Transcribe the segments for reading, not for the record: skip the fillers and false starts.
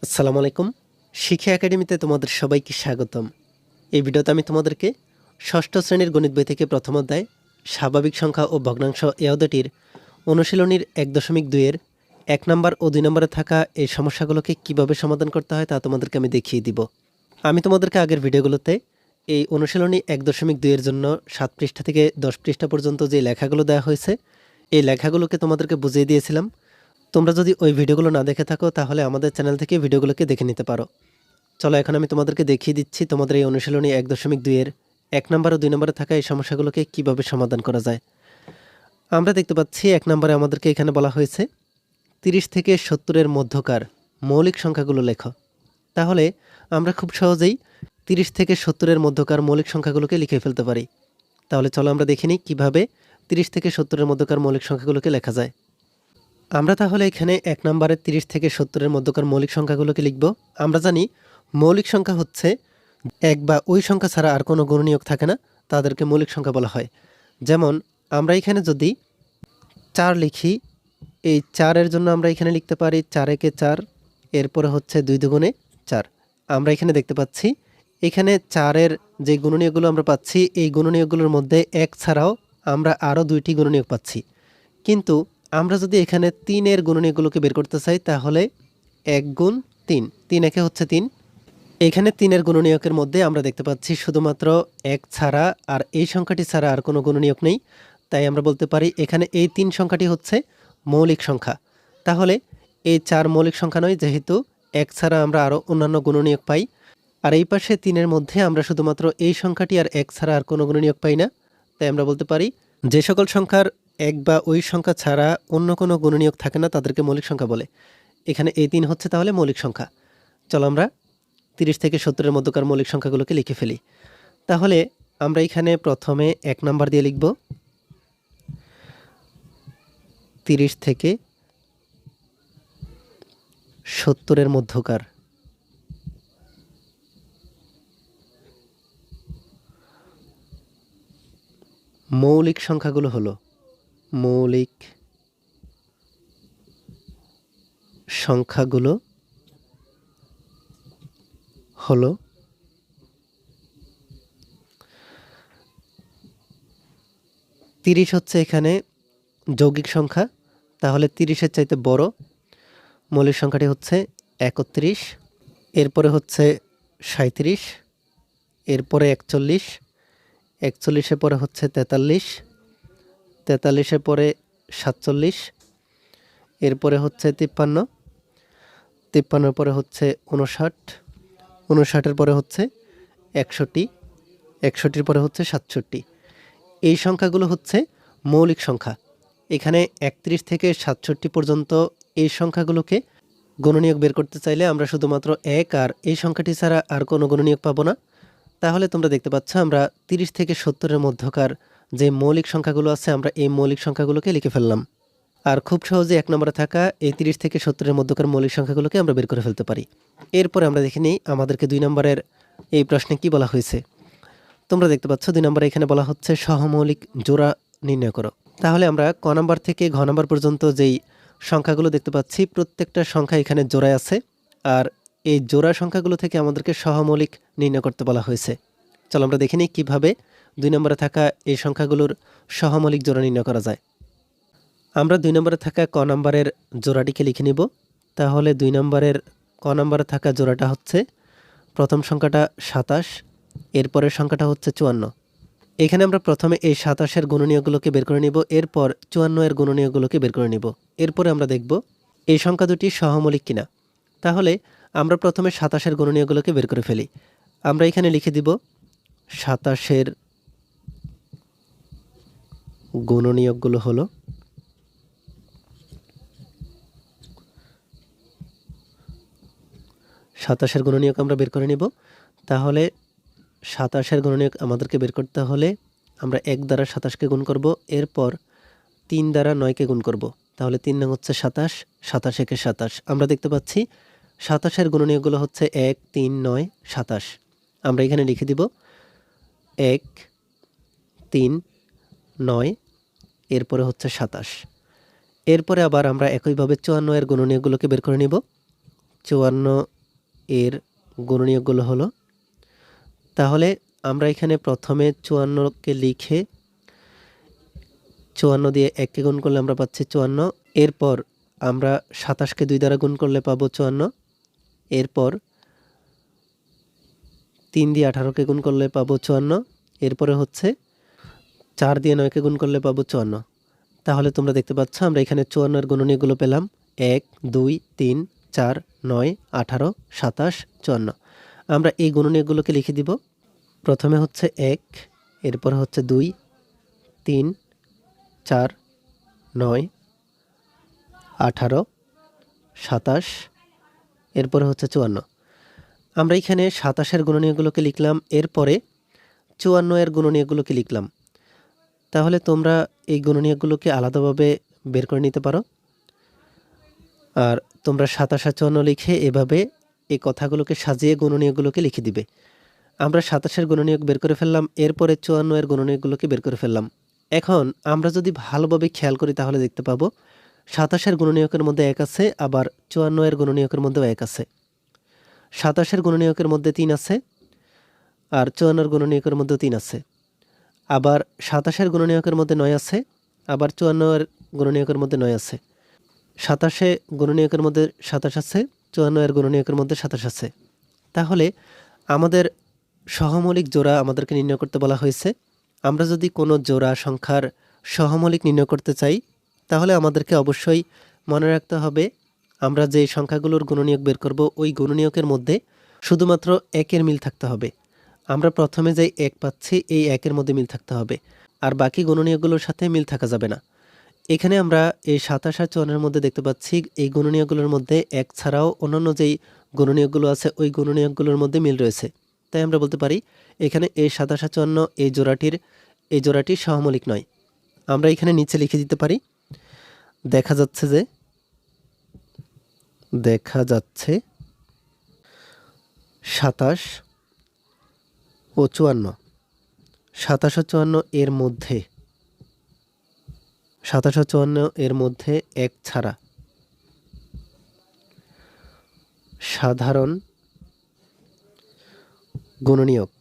আসসালামু আলাইকুম। শিক্ষা একাডেমিতে তোমাদের সবাইকে স্বাগতম। এই ভিডিওতে আমি তোমাদেরকে ষষ্ঠ শ্রেণীর গণিত বই থেকে প্রথম অধ্যায় স্বাভাবিক সংখ্যা ও ভগ্নাংশ এ অধ্যায়টির অনুশীলনীর ১.২ এর ১ নম্বর ও ২ নম্বরে থাকা এই সমস্যাগুলোকে কিভাবে সমাধান করতে হয় তা তোমাদেরকে আমি দেখিয়ে দিব। আমি তোমাদেরকে আগের ভিডিওগুলোতে এই অনুশীলনী ১.২ এর জন্য ৭ পৃষ্ঠা থেকে ১০ পৃষ্ঠা পর্যন্ত যে লেখাগুলো দেওয়া হয়েছে এই লেখাগুলোকে তোমাদেরকে বুঝিয়ে দিয়েছিলাম। তোমরা যদি ওই ভিডিওগুলো না দেখে থাকো তাহলে আমাদের চ্যানেল থেকে ভিডিওগুলোকে দেখে নিতে পারো। চলো এখন আমি তোমাদেরকে দেখিয়ে দিচ্ছি তোমাদের এই অনুশীলনী ১.২ এর ১ নম্বর ও ২ নম্বরে থাকা এই সমস্যাগুলোকে কিভাবে সমাধান করা যায়। আমরা দেখতে পাচ্ছি ১ নম্বরে আমাদেরকে এখানে বলা হয়েছে ৩০ থেকে ৭০ এর মধ্যকার মৌলিক সংখ্যাগুলো লেখো। তাহলে আমরা খুব সহজেই ৩০ থেকে ৭০ এর মধ্যকার মৌলিক সংখ্যাগুলোকে লিখে ফেলতে পারি। তাহলে চলো আমরা দেখে নিই কীভাবে ৩০ থেকে ৭০ এর মধ্যকার মৌলিক সংখ্যাগুলোকে লেখা যায়। আমরা তাহলে এখানে ১ নম্বরে ৩০ থেকে ৭০ এর মধ্যকার মৌলিক সংখ্যাগুলোকে লিখব। আমরা জানি মৌলিক সংখ্যা হচ্ছে এক বা ওই সংখ্যা ছাড়া আর কোনো গুণনীয়ক থাকে না, তাদেরকে মৌলিক সংখ্যা বলা হয়। যেমন আমরা এখানে যদি ৪ লিখি, এই ৪ এর জন্য আমরা এখানে লিখতে পারি ৪ একে ৪, এরপরে হচ্ছে ২ দুগুণে ৪। আমরা এখানে দেখতে পাচ্ছি এখানে ৪ এর যে গুণনীয়কগুলো আমরা পাচ্ছি এই গুণনীয়কগুলোর মধ্যে ১ ছাড়াও আমরা আরও ২টি গুণনীয়ক পাচ্ছি। কিন্তু আমরা যদি এখানে ৩ এর গুণনীয়কগুলোকে বের করতে চাই তাহলে ১ গুণ ৩, ৩ একে হচ্ছে ৩। এখানে ৩ এর গুণনীয়কের মধ্যে আমরা দেখতে পাচ্ছি শুধুমাত্র ১ ছাড়া আর এই সংখ্যাটি ছাড়া আর কোনো গুণনীয়ক নেই। তাই আমরা বলতে পারি এখানে এই ৩ সংখ্যাটি হচ্ছে মৌলিক সংখ্যা। তাহলে এই ৪ মৌলিক সংখ্যা নয়, যেহেতু ১ ছাড়া আমরা আরও অন্যান্য গুণনীয়ক পাই। আর এই পাশে ৩ এর মধ্যে আমরা শুধুমাত্র এই সংখ্যাটি আর ১ ছাড়া আর কোনো গুণনীয়ক পাই না। তাই আমরা বলতে পারি যে সকল সংখ্যার ১ বা ওই সংখ্যা ছাড়া অন্য কোনো গুণনীয়ক থাকে না তাদেরকে মৌলিক সংখ্যা বলে। এখানে এই ৩ হচ্ছে তাহলে মৌলিক সংখ্যা। চলো আমরা ৩০ থেকে ৭০ এর মধ্যকার মৌলিক সংখ্যাগুলোকে লিখে ফেলি। তাহলে আমরা এখানে প্রথমে ১ নাম্বার দিয়ে লিখব ৩০ থেকে ৭০ এর মধ্যকার মৌলিক সংখ্যাগুলো হলো মৌলিক সংখ্যাগুলো হলো ৩০ হচ্ছে এখানে যৌগিক সংখ্যা, তাহলে ৩০-এর চাইতে বড় মৌলিক সংখ্যাটি হচ্ছে ৩১, এরপরে হচ্ছে ৩৭, এরপরে ৪১, ৪১-এর পরে হচ্ছে ৪৩, ৪৩-এর পরে ৪৭, এরপরে হচ্ছে ৫৩, ৫৩-এর পরে হচ্ছে ৫৯, ৫৯-এর পরে হচ্ছে ৬১, ৬১-এর পরে হচ্ছে ৬৭। এই সংখ্যাগুলো হচ্ছে মৌলিক সংখ্যা। এখানে ৩১ থেকে ৬৭ পর্যন্ত এই সংখ্যাগুলোকে গুণনীয়ক বের করতে চাইলে আমরা শুধুমাত্র ১ আর এই সংখ্যাটি ছাড়া আর কোনো গুণনীয়ক পাবো না। তাহলে তোমরা দেখতে পাচ্ছ আমরা ৩০ থেকে ৭০ এর মধ্যকার যে মৌলিক সংখ্যাগুলো আছে আমরা এই মৌলিক সংখ্যাগুলোকে লিখে ফেললাম। আর খুব সহজে ১ নম্বরে থাকা এই ৩০ থেকে ৭০ এর মধ্যকার মৌলিক সংখ্যাগুলোকে আমরা বের করে ফেলতে পারি। এরপরে আমরা দেখে নিই আমাদেরকে ২ নম্বরের এই প্রশ্নে কি বলা হয়েছে। তোমরা দেখতে পাচ্ছ ২ নম্বরে এখানে বলা হচ্ছে সহমৌলিক জোড়া নির্ণয় করো। তাহলে আমরা ক নম্বর থেকে ঘ নম্বর পর্যন্ত যেই সংখ্যাগুলো দেখতে পাচ্ছি প্রত্যেকটা সংখ্যা এখানে জোড়ায় আছে, আর এই জোড়া সংখ্যাগুলো থেকে আমাদেরকে সহমৌলিক নির্ণয় করতে বলা হয়েছে। চলো আমরা দেখে নিই কীভাবে ২ নম্বরে থাকা এই সংখ্যাগুলোর সহমৌলিক জোড়া নির্ণয় করা যায়। আমরা ২ নম্বরে থাকা ক নম্বরের জোড়াটিকে লিখে নিব। তাহলে ২ নম্বরের ক নম্বরে থাকা জোড়াটা হচ্ছে প্রথম সংখ্যাটা ২৭, এরপরের সংখ্যাটা হচ্ছে ৫৪। এখানে আমরা প্রথমে এই ২৭-এর গুণনীয়কগুলোকে বের করে নিব, এরপর ৫৪-এর গুণনীয়কগুলোকে বের করে নিব। এরপরে আমরা দেখব এই সংখ্যা দুটি সহমৌলিক কিনা। তাহলে আমরা প্রথমে ২৭-এর গুণনীয়কগুলোকে বের করে ফেলি। আমরা এখানে লিখে দিব ২৭-এর গুণনীয়কগুলো হলো ২৭-এর গুণনীয়ক আমরা বের করে নিব। তাহলে ২৭-এর গুণনীয়ক আমাদেরকে বের করতে হলে আমরা ১ দ্বারা ২৭-কে গুণ করব, এরপর ৩ দ্বারা ৯-কে গুণ করব। তাহলে ৩ নং হচ্ছে ২৭, ২৭ একে ২৭। আমরা দেখতে পাচ্ছি ২৭-এর গুণনীয়কগুলো হচ্ছে ১, ৩, ৯, ২৭। আমরা এখানে লিখে দিব ১, ৩, ৯, এরপরে হচ্ছে ২৭। এরপরে আবার আমরা একইভাবে ৫৪ এর গুণনীয়কগুলোকে বের করে নিব। ৫৪ এর গুণনীয়কগুলো হলো, তাহলে আমরা এখানে প্রথমে 54কে লিখে 54 দিয়ে 1কে গুণ করলে আমরা পাচ্ছি 54। এরপর আমরা 27কে 2 দ্বারা গুণ করলে পাবো 54। এরপর 3 দিয়ে 18কে গুণ করলে পাবো 54। এরপরে হচ্ছে 4 দিয়ে 9কে গুণ করলে পাবো 54। তাহলে তোমরা দেখতে পাচ্ছ আমরা এখানে 54 এর গুণনীয়কগুলো পেলাম 1 2 3 4 9 18 27 54। আমরা এই গুণনীয়কগুলোকে লিখে দিব। প্রথমে হচ্ছে 1, এরপর হচ্ছে 2 3 4 9 18 27, এরপরে হচ্ছে 54। আমরা এখানে 27 এর গুণনীয়কগুলোকে লিখলাম, এরপরে 54 এর গুণনীয়কগুলোকে লিখলাম। তাহলে তোমরা এই গুণনীয়কগুলোকে আলাদাভাবে বের করে নিতে পারো। আর তোমরা 27 আর 54 লিখে এভাবে এই কথাগুলোকে সাজিয়ে গুণনীয়কগুলোকে লিখে দিবে। আমরা 27 এর গুণনীয়ক বের করে ফেললাম, এরপরে 54 এর গুণনীয়কগুলোকে বের করে ফেললাম। এখন আমরা যদি ভালোভাবে খেয়াল করি তাহলে দেখতে পাবো 27 এর গুণনীয়কের মধ্যে 1 আছে, আবার 54 এর গুণনীয়কের মধ্যেও 1 আছে। 27 এর গুণনীয়কের মধ্যে 3 আছে, আর 54 এর গুণনীয়কের মধ্যেও 3 আছে। আবার 27 এর গুণনীয়কের মধ্যে 9 আছে, আবার 54 এর গুণনীয়কের মধ্যে 9 আছে। 27 গুণনীয়কের মধ্যে 27 আছে, 54 এর গুণনীয়কের মধ্যে 27 আছে। তাহলে আমাদের সহমৌলিক জোড়া আমাদেরকে নির্ণয় করতে বলা হয়েছে। আমরা যদি কোনো জোড়া সংখ্যার সহমৌলিক নির্ণয় করতে চাই তাহলে আমাদেরকে অবশ্যই মনে রাখতে হবে আমরা যে সংখ্যাগুলোর গুণনীয়ক বের করব ওই গুণনীয়কের মধ্যে শুধুমাত্র 1-এর মিল থাকতে হবে। আমরা প্রথমে যে 1 পাচ্ছি এই 1-এর মধ্যে মিল থাকতে হবে, আর বাকি গুণনীয়কগুলোর সাথে মিল থাকা যাবে না। এখানে আমরা এই 27 আর 54 এর মধ্যে দেখতে পাচ্ছি এই গুণনীয়কগুলোর মধ্যে 1 ছাড়াও অন্যান্য যেই গুণনীয়কগুলো আছে ওই গুণনীয়কগুলোর মধ্যে মিল রয়েছে। তাই আমরা বলতে পারি এখানে এই 27 আর 54 এই জোড়াটি সহমৌলিক নয়। আমরা এখানে নিচে লিখে দিতে পারি, দেখা যাচ্ছে 27 ও 54, 27 ও 54 এর মধ্যে 27 ও 54 এর মধ্যে 1 ছাড়া সাধারণ গুণনীয়ক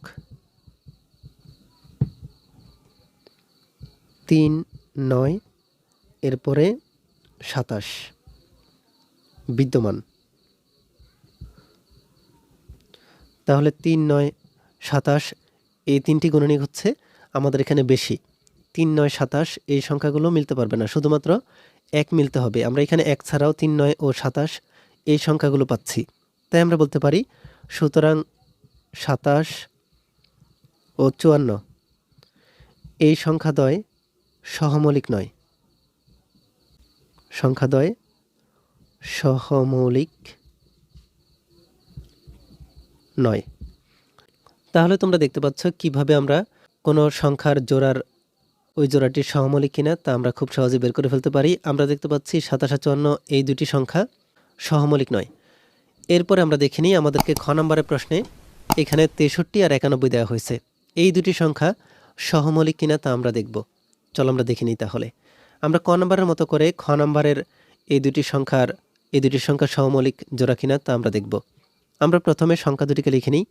3 9 এরপরে 27 বিদ্যমান। তাহলে 3 9 27 এই তিনটি গুণনীয়ক হচ্ছে আমাদের এখানে বেশি। 3 9 27 এই সংখ্যাগুলো মিলতে পারবে না, শুধুমাত্র 1 মিলতে হবে। আমরা এখানে 1 ছাড়াও 3 9 ও 27 এই সংখ্যাগুলো পাচ্ছি। তাই আমরা বলতে পারি সুতরাং 27 ও 54 এই সংখ্যাদ্বয় সহমৌলিক নয়। সংখ্যাদ্বয় সহমৌলিক নয়। তাহলে তোমরা দেখতে পাচ্ছ কিভাবে আমরা কোনো সংখ্যার জোড়ার ওই জোড়াটির সহমৌলিক কিনা তা আমরা খুব সহজে বের করে ফেলতে পারি। আমরা দেখতে পাচ্ছি 27 আর 54 এই দুটি সংখ্যা সহমৌলিক নয়। এরপরে আমরা দেখে নিই আমাদেরকে খ নম্বরের প্রশ্নে এখানে 63 আর 91 দেওয়া হয়েছে। এই দুটি সংখ্যা সহমৌলিক কিনা তা আমরা দেখব। চলো আমরা দেখে নিই। তাহলে আমরা ক নম্বরের মতো করে খ নম্বরের এই দুটি সংখ্যার সহমৌলিক জোড়া কিনা তা আমরা দেখব। আমরা প্রথমে সংখ্যা দুটিকে লিখে নিই।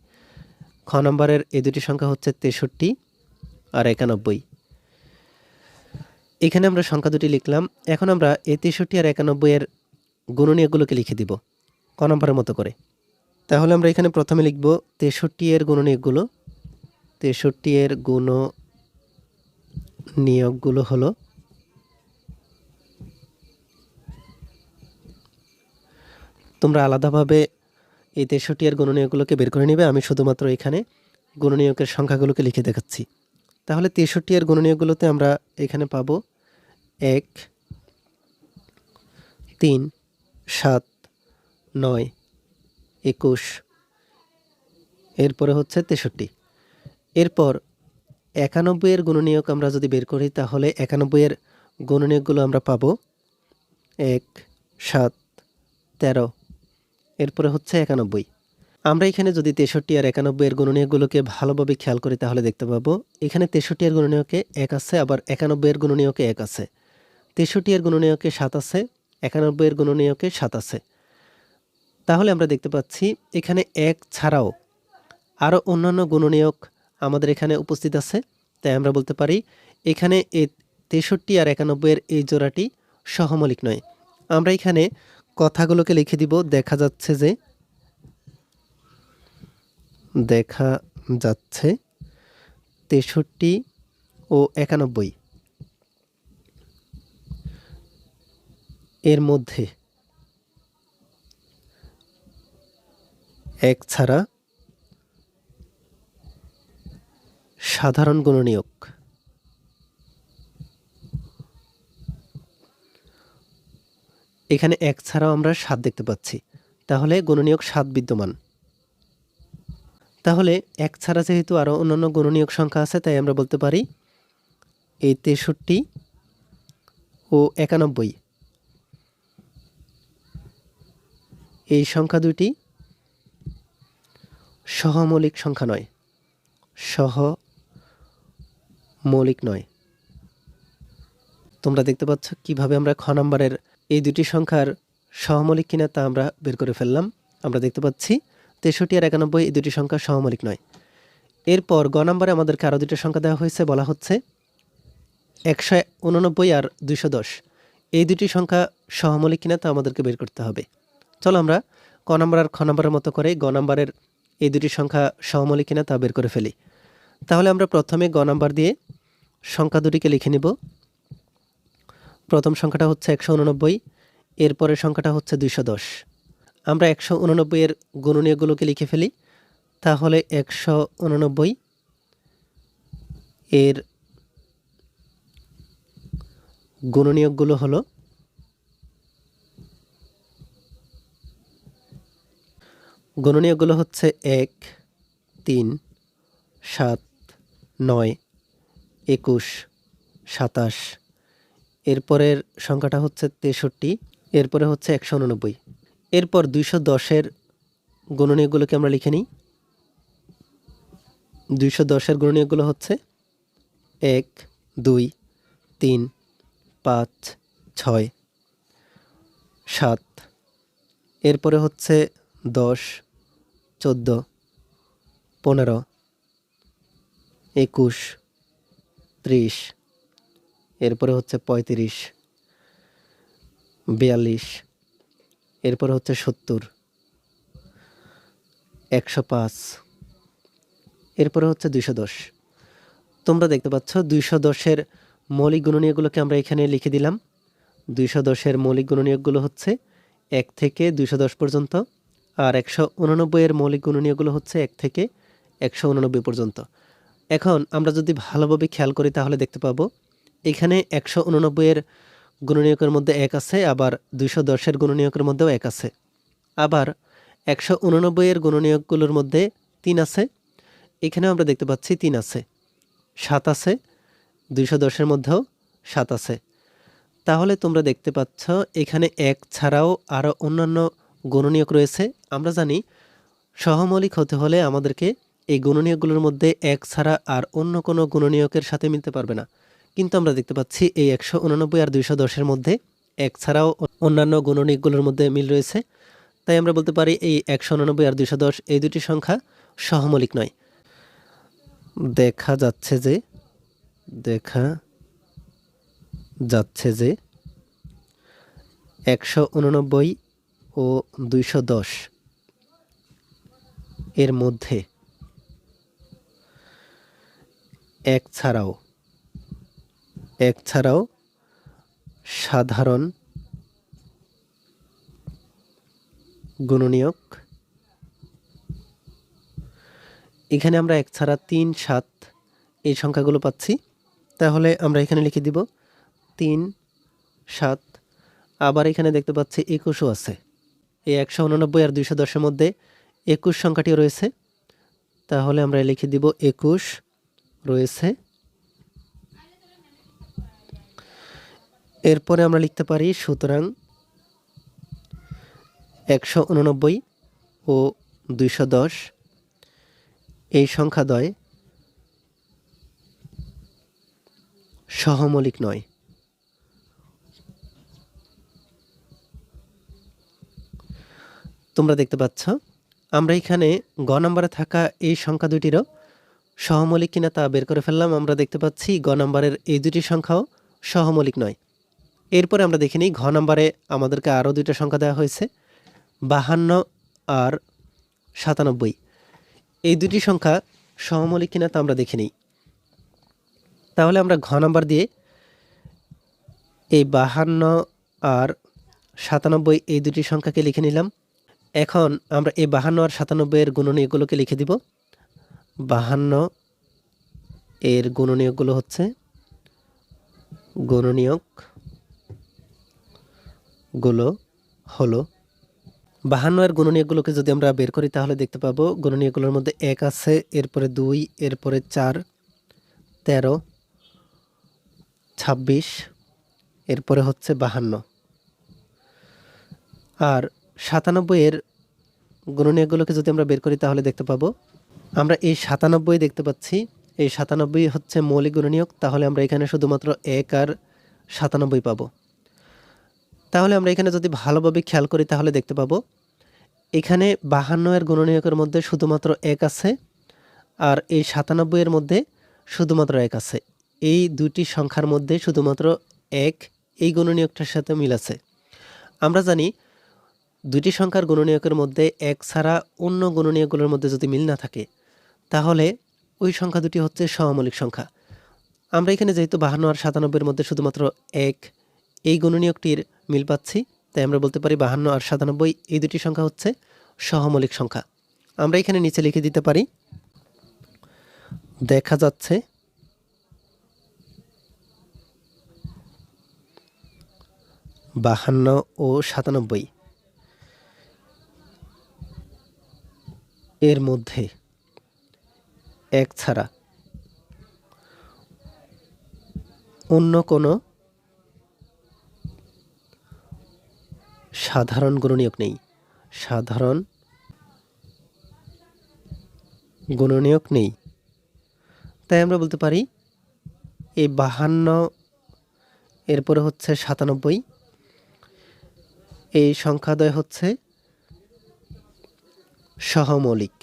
খ নম্বরের এই দুটি সংখ্যা হচ্ছে 63 আর 91। এখানে আমরা সংখ্যা দুটি লিখলাম। এখন আমরা এই 63 আর 91 এর গুণনীয়কগুলোকে লিখে দিব ক নম্বরের মতো করে। তাহলে আমরা এখানে প্রথমে লিখব 63 এর গুণনীয়কগুলো। 63 এর গুণনীয়কগুলো হলো তোমরা আলাদাভাবে এই 63 এর গুণনীয়কগুলোকে বের করে নেবে। আমি শুধুমাত্র এখানে গুণনীয়কের সংখ্যাগুলোকে লিখে দেখাচ্ছি। তাহলে 63 এর গুণনীয়কগুলোতে আমরা এখানে পাবো 1 3 7 9 21, এরপরে হচ্ছে 63। এরপর 91 এর গুণনীয়ক আমরা যদি বের করি তাহলে 91 এর গুণনীয়কগুলো আমরা পাবো 1 7 13, এরপরে হচ্ছে 91। আমরা এখানে যদি 63 আর 91 এর গুণনীয়কগুলোকে ভালোভাবে খেয়াল করি তাহলে দেখতে পাবো এখানে 63 এর গুণনীয়কে 1 আছে, আবার 91 এর গুণনীয়কে 1 আছে। 63 এর গুণনীয়কে 7 আছে, 91 এর গুণনীয়কে 7 আছে। তাহলে আমরা দেখতে পাচ্ছি এখানে 1 ছাড়াও আরও অন্যান্য গুণনীয়ক আমাদের এখানে উপস্থিত আছে। তাই আমরা বলতে পারি এখানে এই 63 আর 91 এই জোড়াটি সহমৌলিক নয়। আমরা এখানে কথাগুলোকে লিখে দিব। দেখা যাচ্ছে 63 ও 91 এর মধ্যে 1 ছাড়া সাধারণ গুণনীয়ক এখানে 1 ছাড়াও আমরা 7 দেখতে পাচ্ছি। তাহলে গুণনীয়ক 7 বিদ্যমান। তাহলে 1 ছাড়া যেহেতু আরও অন্যান্য গুণনীয়ক সংখ্যা আছে, তাই আমরা বলতে পারি এই 63 ও 91 এই সংখ্যা দুটি সহমৌলিক সংখ্যা নয়, সহমৌলিক নয়। তোমরা দেখতে পাচ্ছ কিভাবে আমরা খ নম্বরের এই দুটি সংখ্যার সহমৌলিক কিনা তা আমরা বের করে ফেললাম। আমরা দেখতে পাচ্ছি 63 আর 91 এই দুটি সংখ্যা সহমৌলিক নয়। এরপর গ নম্বরে আমাদেরকে আরও দুটি সংখ্যা দেওয়া হয়েছে। বলা হচ্ছে 189 আর 210 এই দুটি সংখ্যা সহমৌলিক কিনা তা আমাদেরকে বের করতে হবে। চলো আমরা ক নম্বর আর খ নম্বরের মতো করে গ নম্বরের এই দুটি সংখ্যা সহমৌলিক কিনা তা বের করে ফেলি। তাহলে আমরা প্রথমে গ নম্বর দিয়ে সংখ্যা দুটিকে লিখে নিব। প্রথম সংখ্যাটা হচ্ছে 189, এরপরের সংখ্যাটা হচ্ছে 210। আমরা 189 এর গুণনীয়কগুলোকে লিখে ফেলি। তাহলে 189 এর গুণনীয়কগুলো হলো হচ্ছে 1, 3, 7, 9, 21, 27। এরপরের সংখ্যাটা হচ্ছে 63, এরপরে হচ্ছে 189। এরপর 210-এর গুণনীয়কগুলোকে আমরা লিখে নিই। 210-এর গুণনীয়কগুলো হচ্ছে 1, 2, 3, 5, 6, 7। এরপরে হচ্ছে 10, 14, 15, 21, 30। এরপরে হচ্ছে 35, 42। এরপরে হচ্ছে 70, 105। এরপরে হচ্ছে 210। তোমরা দেখতে পাচ্ছ 210-এর মৌলিক গুণনীয়কগুলোকে আমরা এখানে লিখে দিলাম। 210-এর মৌলিক গুণনীয়কগুলো হচ্ছে 1 থেকে 210 পর্যন্ত, আর 189-এর মৌলিক গুণনীয়কগুলো হচ্ছে 1 থেকে 189 পর্যন্ত। এখন আমরা যদি ভালোভাবে খেয়াল করি তাহলে দেখতে পাবো এখানে 189-এর গুণনীয়কের মধ্যে 1 আছে, আবার 210-এর গুণনীয়কের মধ্যেও 1 আছে। আবার 189-এর গুণনীয়কগুলোর মধ্যে 3 আছে, এখানেও আমরা দেখতে পাচ্ছি 3 আছে। 7 আছে, 210-এর মধ্যেও 7 আছে। তাহলে তোমরা দেখতে পাচ্ছ এখানে 1 ছাড়াও আরও অন্যান্য গুণনীয়ক রয়েছে। আমরা জানি সহমৌলিক হতে হলে আমাদেরকে এই গুণনীয়কগুলোর মধ্যে 1 ছাড়া আর অন্য কোনো গুণনীয়কের সাথে মিলতে পারবে না। কিন্তু আমরা দেখতে পাচ্ছি এই 189 আর 210-এর মধ্যে 1 ছাড়াও অন্যান্য গুণনীয়কগুলোর মধ্যে মিল রয়েছে। তাই আমরা বলতে পারি এই 189 আর 210 এই দুটি সংখ্যা সহমৌলিক নয়। দেখা যাচ্ছে যে 189 ও 210 এর মধ্যে 1 ছাড়াও সাধারণ গুণনীয়ক, এখানে আমরা 1 ছাড়া 3, 7 এই সংখ্যাগুলো পাচ্ছি। তাহলে আমরা এখানে লিখে দিব 3, 7। আবার এখানে দেখতে পাচ্ছি 21ও আছে। এই 189 আর 210-এর মধ্যে 21 সংখ্যাটিও রয়েছে। তাহলে আমরা লিখে দিব 21 রয়েছে। এরপরে আমরা লিখতে পারি সুতরাং 189 ও 210 এই সংখ্যাদ্বয় সহমৌলিক নয়। তোমরা দেখতে পাচ্ছ আমরা এখানে গ নম্বরে থাকা এই সংখ্যা দুটিরও সহমৌলিক কিনা তা বের করে ফেললাম। আমরা দেখতে পাচ্ছি গ নম্বরের এই দুটি সংখ্যাও সহমৌলিক নয়। এরপরে আমরা দেখে নিই ঘ নম্বরে আমাদেরকে আরও দুইটা সংখ্যা দেওয়া হয়েছে 52 আর 97। এই দুটি সংখ্যা সহমৌলিক কিনা তা আমরা দেখে নিই। তাহলে আমরা ঘ নম্বর দিয়ে এই 52 আর 97 এই দুটি সংখ্যাকে লিখে নিলাম। এখন আমরা এই 52 আর 97 এর গুণনীয়কগুলোকে লিখে দিব। 52 এর গুণনীয়কগুলো হচ্ছে গুণনীয়কগুলো হলো 52 এর গুণনীয়কগুলোকে যদি আমরা বের করি তাহলে দেখতে পাবো গুণনীয়কগুলোর মধ্যে 1 আছে, এরপরে 2, এরপরে 4, 13, 26, এরপরে হচ্ছে 52। আর 97 এর গুণনীয়কগুলোকে যদি আমরা বের করি তাহলে দেখতে পাবো আমরা এই 97 দেখতে পাচ্ছি। এই 97 হচ্ছে মৌলিক গুণনীয়ক, তাহলে আমরা এখানে শুধুমাত্র 1 আর 97 পাবো। তাহলে আমরা এখানে যদি ভালোভাবে খেয়াল করি তাহলে দেখতে পাবো এখানে 52 এর গুণনীয়কের মধ্যে শুধুমাত্র 1 আছে, আর এই 97 এর মধ্যে শুধুমাত্র 1 আছে। এই দুটি সংখ্যার মধ্যে শুধুমাত্র 1 এই গুণনীয়কটার সাথে মিল আছে। আমরা জানি দুটি সংখ্যার গুণনীয়কের মধ্যে 1 ছাড়া অন্য গুণনীয়কগুলোর মধ্যে যদি মিল না থাকে তাহলে ওই সংখ্যা দুটি হচ্ছে সহমৌলিক সংখ্যা। আমরা এখানে যেহেতু 52 আর 97 এর মধ্যে শুধুমাত্র 1 এই গুণনীয়কটির মিল পাচ্ছি, তাই আমরা বলতে পারি 52 আর 97 এই দুটি সংখ্যা হচ্ছে সহমৌলিক সংখ্যা। আমরা এখানে নিচে লিখে দিতে পারি, দেখা যাচ্ছে 52 ও 97 এর মধ্যে 1 ছাড়া অন্য কোনো সাধারণ গুণনীয়ক নেই। সাধারণ গুণনীয়ক নেই। তাই আমরা বলতে পারি এই 52 এরপরে হচ্ছে 97 এই সংখ্যাদ্বয় হচ্ছে সহমৌলিক।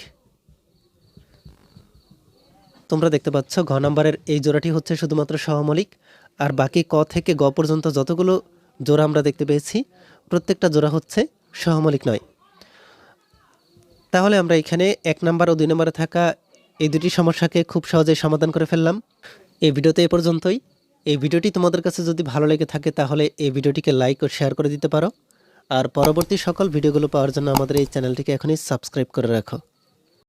তোমরা দেখতে পাচ্ছ ঘ নম্বরের এই জোড়াটি হচ্ছে শুধুমাত্র সহমৌলিক, আর বাকি ক থেকে গ পর্যন্ত যতগুলো জোড়া আমরা দেখতে পেয়েছি প্রত্যেকটা জোড়া হচ্ছে সহমৌলিক নয়। তাহলে আমরা এখানে 1 নম্বর ও 2 নম্বরে থাকা এই দুটি সমস্যাকে খুব সহজেই সমাধান করে ফেললাম। এই ভিডিওতে এ পর্যন্তই। এই ভিডিওটি তোমাদের কাছে যদি ভালো লেগে থাকে তাহলে এই ভিডিওটিকে লাইক ও শেয়ার করে দিতে পারো। আর পরবর্তী সকল ভিডিওগুলো পাওয়ার জন্য আমাদের এই চ্যানেলটিকে এখনই সাবস্ক্রাইব করে রাখো।